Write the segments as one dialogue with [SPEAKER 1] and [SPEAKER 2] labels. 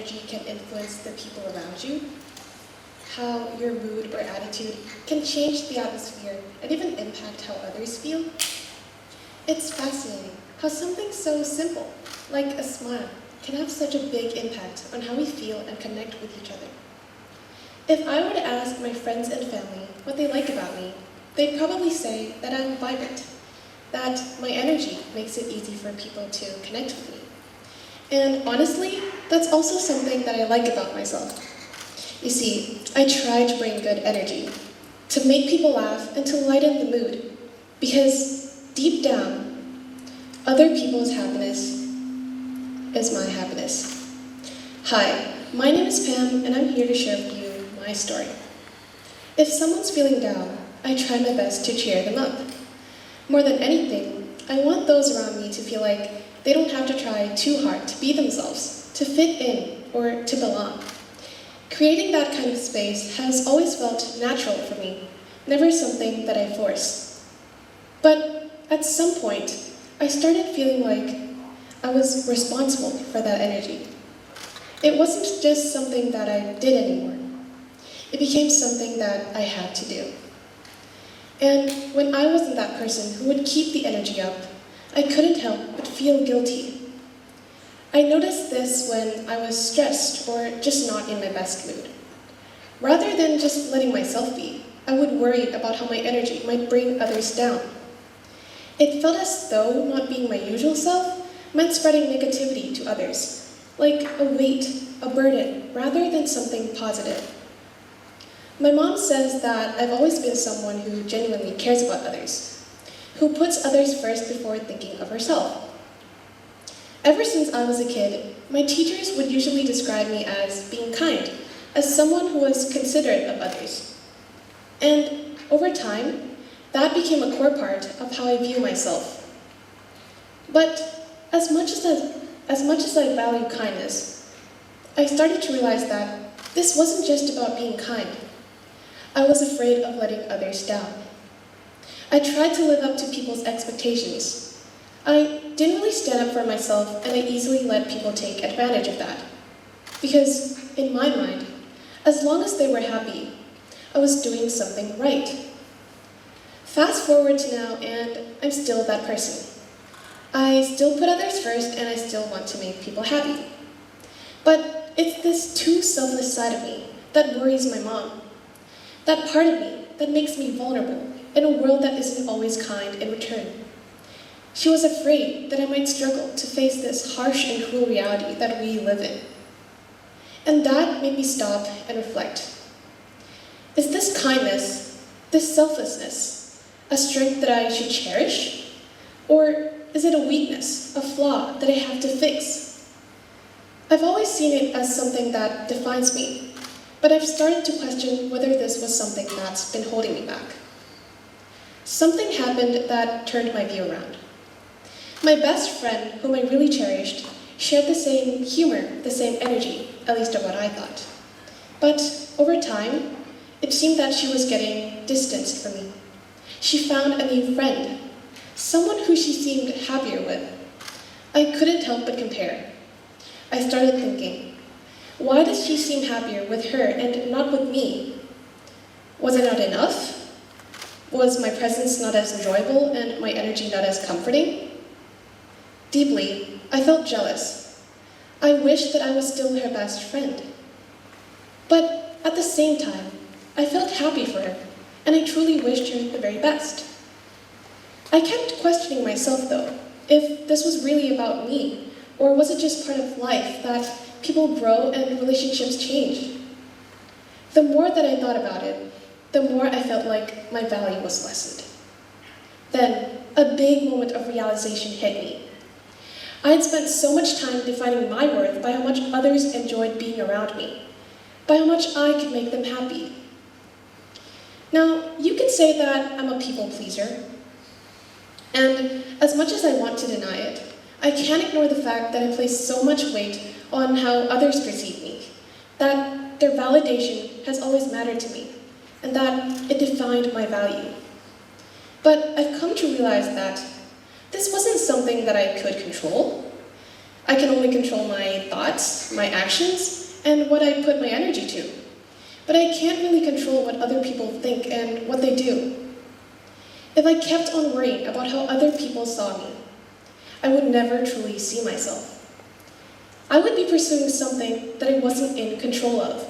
[SPEAKER 1] energy can influence the people around you, how your mood or attitude can change the atmosphere and even impact how others feel. It's fascinating how something so simple, like a smile, can have such a big impact on how we feel and connect with each other. If I were to ask my friends and family what they like about me, they'd probably say that I'm vibrant, that my energy makes it easy for people to connect with me. And honestly, that's also something that I like about myself. You see, I try to bring good energy, to make people laugh and to lighten the mood, because deep down, other people's happiness is my happiness. Hi, my name is Pam, and I'm here to share with you my story. If someone's feeling down, I try my best to cheer them up. More than anything, I want those around me to feel like they don't have to try too hard to be themselves, to fit in, or to belong. Creating that kind of space has always felt natural for me, never something that I force. But at some point, I started feeling like I was responsible for that energy. It wasn't just something that I did anymore. It became something that I had to do. And when I wasn't that person who would keep the energy up, I couldn't help but feel guilty. I noticed this when I was stressed or just not in my best mood. Rather than just letting myself be, I would worry about how my energy might bring others down. It felt as though not being my usual self meant spreading negativity to others, like a weight, a burden, rather than something positive. My mom says that I've always been someone who genuinely cares about others, who puts others first before thinking of herself. Ever since I was a kid, my teachers would usually describe me as being kind, as someone who was considerate of others. And over time, that became a core part of how I view myself. But as much as I value kindness, I started to realize that this wasn't just about being kind. I was afraid of letting others down. I tried to live up to people's expectations. I didn't really stand up for myself, and I easily let people take advantage of that. Because, in my mind, as long as they were happy, I was doing something right. Fast forward to now, and I'm still that person. I still put others first, and I still want to make people happy. But it's this too selfless side of me that worries my mom. That part of me that makes me vulnerable in a world that isn't always kind in return. She was afraid that I might struggle to face this harsh and cruel reality that we live in. And that made me stop and reflect. Is this kindness, this selflessness, a strength that I should cherish? Or is it a weakness, a flaw that I have to fix? I've always seen it as something that defines me, but I've started to question whether this was something that's been holding me back. Something happened that turned my view around. My best friend, whom I really cherished, shared the same humor, the same energy, at least of what I thought. But over time, it seemed that she was getting distanced from me. She found a new friend, someone who she seemed happier with. I couldn't help but compare. I started thinking, why does she seem happier with her and not with me? Was I not enough? Was my presence not as enjoyable and my energy not as comforting? Deeply, I felt jealous. I wished that I was still her best friend. But at the same time, I felt happy for her, and I truly wished her the very best. I kept questioning myself, though, if this was really about me, or was it just part of life that people grow and relationships change? The more that I thought about it, the more I felt like my value was lessened. Then, a big moment of realization hit me. I had spent so much time defining my worth by how much others enjoyed being around me, by how much I could make them happy. Now, you could say that I'm a people pleaser, and as much as I want to deny it, I can't ignore the fact that I place so much weight on how others perceive me, that their validation has always mattered to me, and that it defined my value. But I've come to realize that this wasn't something that I could control. I can only control my thoughts, my actions, and what I put my energy to. But I can't really control what other people think and what they do. If I kept on worrying about how other people saw me, I would never truly see myself. I would be pursuing something that I wasn't in control of.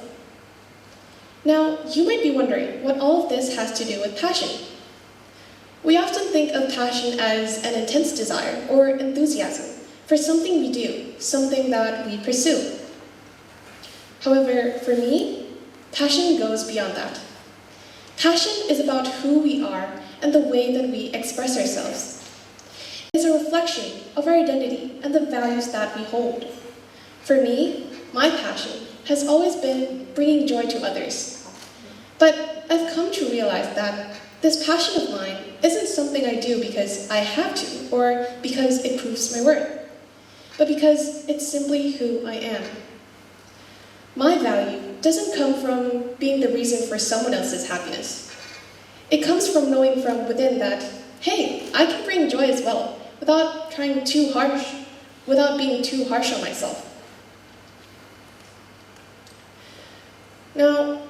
[SPEAKER 1] Now, you might be wondering what all of this has to do with passion. We often think of passion as an intense desire or enthusiasm for something we do, something that we pursue. However, for me, passion goes beyond that. Passion is about who we are and the way that we express ourselves. It is a reflection of our identity and the values that we hold. For me, my passion has always been bringing joy to others. But I've come to realize that this passion of mine isn't something I do because I have to or because it proves my worth, but because it's simply who I am. My value doesn't come from being the reason for someone else's happiness. It comes from knowing from within that, hey, I can bring joy as well, without being too harsh on myself. Now,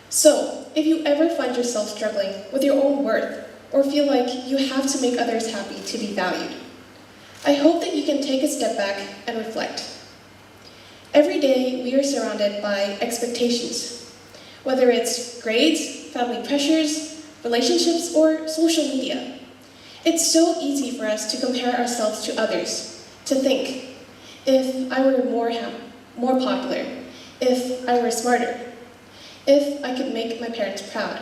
[SPEAKER 1] so if you ever find yourself struggling with your own worth or feel like you have to make others happy to be valued, I hope that you can take a step back and reflect. Every day we are surrounded by expectations, whether it's grades, family pressures, relationships, or social media. It's so easy for us to compare ourselves to others, to think, if I were more popular, if I were smarter, if I could make my parents proud,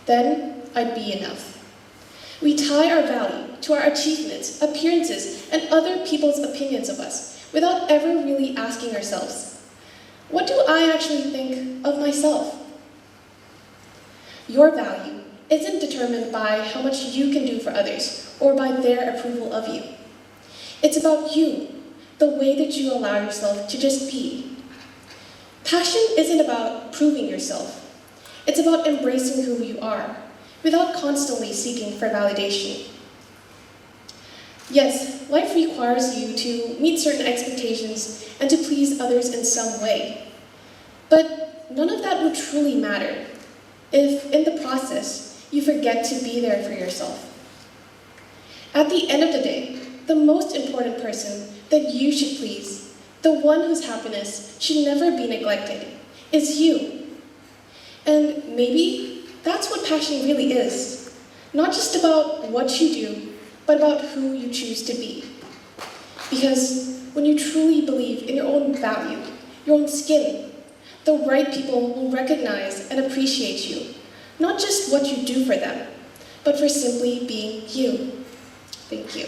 [SPEAKER 1] then I'd be enough. We tie our value to our achievements, appearances, and other people's opinions of us without ever really asking ourselves, what do I actually think of myself? Your value isn't determined by how much you can do for others or by their approval of you. It's about you, the way that you allow yourself to just be. Passion isn't about proving yourself. It's about embracing who you are, without constantly seeking for validation. Yes, life requires you to meet certain expectations and to please others in some way. But none of that will truly matter if, in the process, you forget to be there for yourself. At the end of the day, the most important person that you should please, the one whose happiness should never be neglected, is you. And maybe that's what passion really is. Not just about what you do, but about who you choose to be. Because when you truly believe in your own value, your own skin, the right people will recognize and appreciate you, not just what you do for them, but for simply being you. Thank you.